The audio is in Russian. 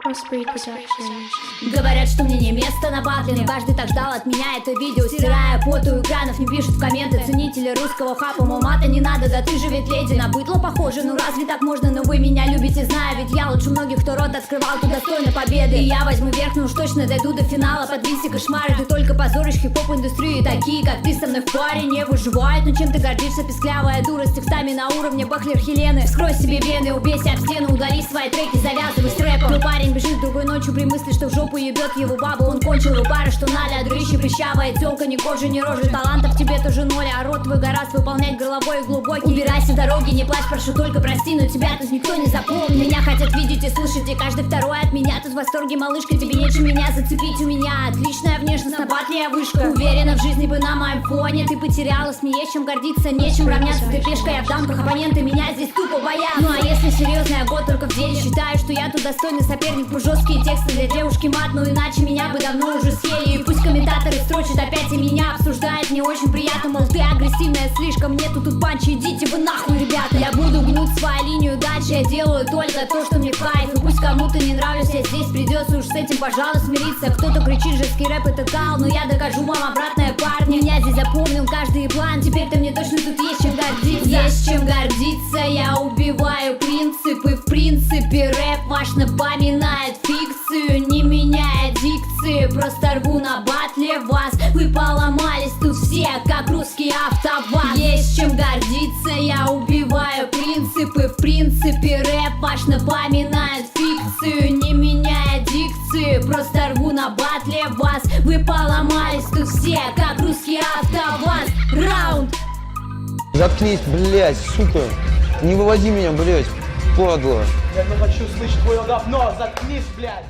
Crossbreed Production. Говорят, что мне не место на батле, но каждый так ждал от меня это видео. Стирая пот у экранов, не пишут в комменты ценители русского хапа. Мол, мата не надо, да ты же ведь леди, на быдло похоже. Ну разве так можно, но вы меня любите, знаю. Ведь я лучше многих, кто рот открывал, тут достойна победы. И я возьму верх, ну уж точно дойду до финала. Подвинься, кошмары, ты только позоришь хип-хоп индустрию. И такие, как ты, со мной в паре не выживают. Ну чем ты гордишься, песклявая дура, с текстами на уровне Бахлер Хелены. Вскрой себе вены, убейся об стену, удали свои треки, завязывай с рэпом. Но парень бежит другой ночью при мысли, что в жопу ебет его бабу. Он кончил у пары, что Наля, дрыщи, прыщавая тёлка, ни кожи, ни рожи, талантов тебе тоже ноль. А рот твой гораздо выполнять горловой и глубокий. Убирайся с дороги, не плачь, прошу только прости, но тебя тут никто не запомнит. Меня хотят видеть и слышать, и каждый второй от меня тут в восторге, малышка, тебе нечем меня зацепить. У меня отличная внешность, на батле я вышка. Уверена, в жизни бы на моем фоне ты потерялась, мне есть чем гордиться, нечем равняться. Ты пешка, я в дамках, оппоненты меня здесь тупо боятся. Ну а если серьезно, я год только в деле, считаю, что я тут достойный соперник. Про жесткие тексты для девушки мат, ну иначе меня бы давно уже съели. И пусть комментаторы строчат опять и меня обсуждают, мне очень приятно, мол, ты агрессивная слишком, нету тут панчи, идите вы нахуй, ребята. Я буду гнуть свою линию дальше, я делаю только то, что мне кайф. И пусть кому-то не нравлюсь, я здесь придется уж с этим, пожалуй, смириться. Кто-то кричит, женский рэп это кал, но я докажу вам обратное, парни. Меня здесь запомнил каждый план, теперь-то мне точно тут есть чем гордиться. Есть чем гордиться, я убиваю принципы. В принципе рэп ваш напоминает фикцию, не меняя дикции, просто рву на батле вас. Вы поломались тут все, как русский АвтоВАЗ. Есть чем гордиться, я убиваю принципы. В принципе рэп ваш напоминает фикцию, не меняя дикции, просто рву на батле вас. Вы поломались тут все, как русский АвтоВАЗ. Раунд. Заткнись, блядь, сука. Не выводи меня, блядь, падла. Я не хочу слышать твое говно, заткнись, блядь.